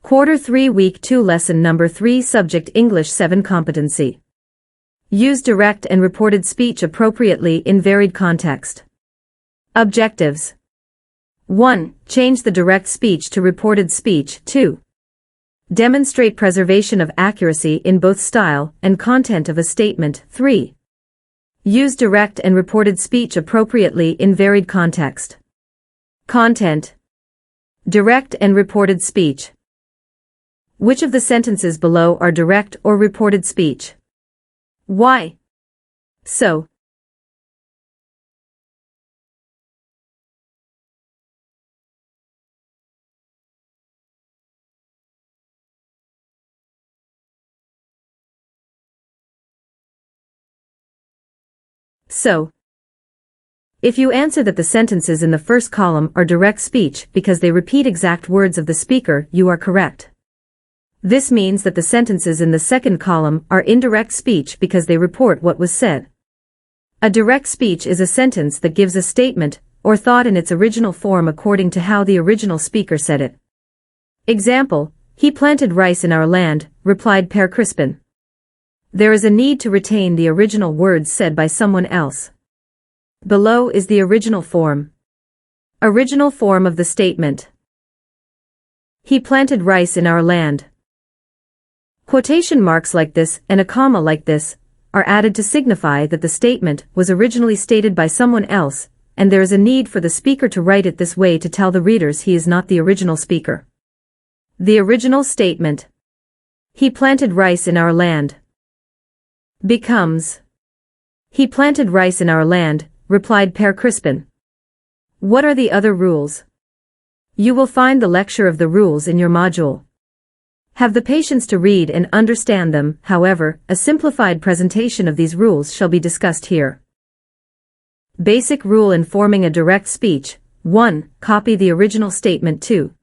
Quarter 3 Week 2 Lesson Number 3 Subject English 7 Competency. Use direct and reported speech appropriately in varied context. Objectives. 1. Change the direct speech to reported speech. 2. Demonstrate preservation of accuracy in both style and content of a statement. 3. Use direct and reported speech appropriately in varied context. Content. Direct and reported speech. Which of the sentences below are direct or reported speech? Why? So. So. If you answer that the sentences in the first column are direct speech because they repeat exact words of the speaker, you are correct. This means that the sentences in the second column are indirect speech because they report what was said. A direct speech is a sentence that gives a statement or thought in its original form according to how the original speaker said it. Example: he planted rice in our land, replied Per Crispin. There is a need to retain the original words said by someone else. Below is the original form. Original form of the statement. He planted rice in our land. Quotation marks like this and a comma like this are added to signify that the statement was originally stated by someone else, and there is a need for the speaker to write it this way to tell the readers he is not the original speaker. The original statement. He planted rice in our land. Becomes. He planted rice in our land, replied Per Crispin. What are the other rules? You will find the lecture of the rules in your module. Have the patience to read and understand them. However, a simplified presentation of these rules shall be discussed here. Basic rule in forming a direct speech. 1. Copy the original statement. 2.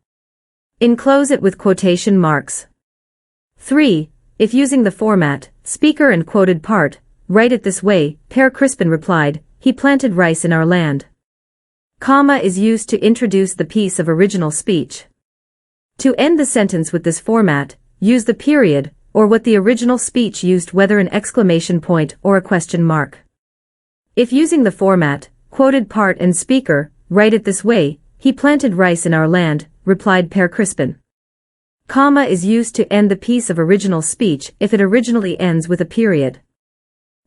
Enclose it with quotation marks. 3. If using the format, speaker and quoted part, write it this way: Per Crispin replied, he planted rice in our land. Comma is used to introduce the piece of original speech. To end the sentence with this format, use the period, or what the original speech used, whether an exclamation point or a question mark. If using the format, quoted part and speaker, write it this way: he planted rice in our land, replied Per Crispin. Comma is used to end the piece of original speech if it originally ends with a period.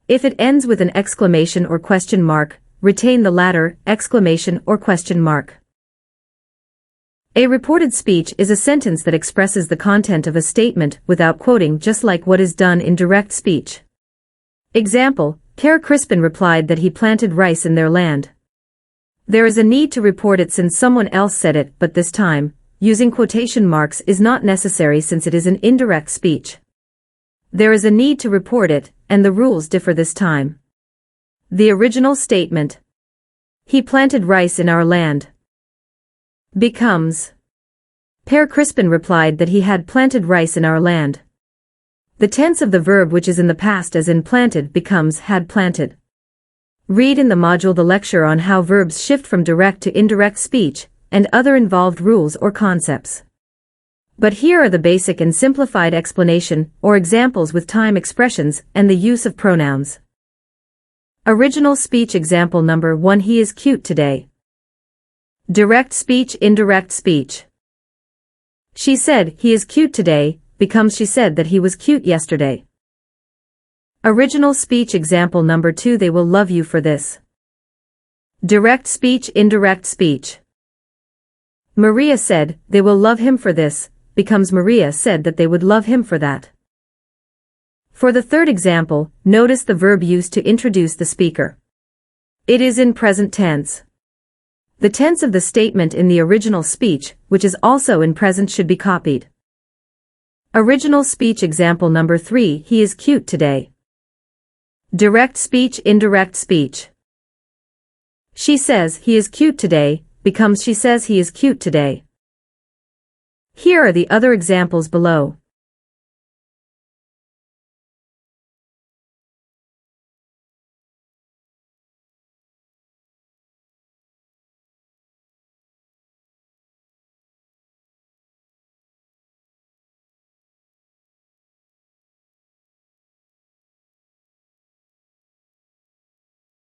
If it ends with an exclamation or question mark, retain the latter, exclamation or question mark. A reported speech is a sentence that expresses the content of a statement without quoting, just like what is done in direct speech. Example: Per Crispin replied that he planted rice in their land. There is a need to report it since someone else said it, but this time, using quotation marks is not necessary since it is an indirect speech. There is a need to report it, and the rules differ this time. The original statement. He planted rice in our land. Becomes. Per Crispin replied that he had planted rice in our land. The tense of the verb which is in the past as in planted becomes had planted. Read in the module the lecture on how verbs shift from direct to indirect speech, and other involved rules or concepts. But here are the basic and simplified explanation or examples with time expressions and the use of pronouns. Original speech example number 1: he is cute today. Direct speech, indirect speech. She said he is cute today becomes she said that he was cute yesterday. Original speech example number 2: they will love you for this. Direct speech, indirect speech. Maria said they will love him for this becomes Maria said that they would love him for that. For the third example, notice the verb used to introduce the speaker. It is in present tense. The tense of the statement in the original speech, which is also in present, should be copied. Original speech example number 3: he is cute today. Direct speech, indirect speech. She says he is cute today becomes she says he is cute today. Here are the other examples below.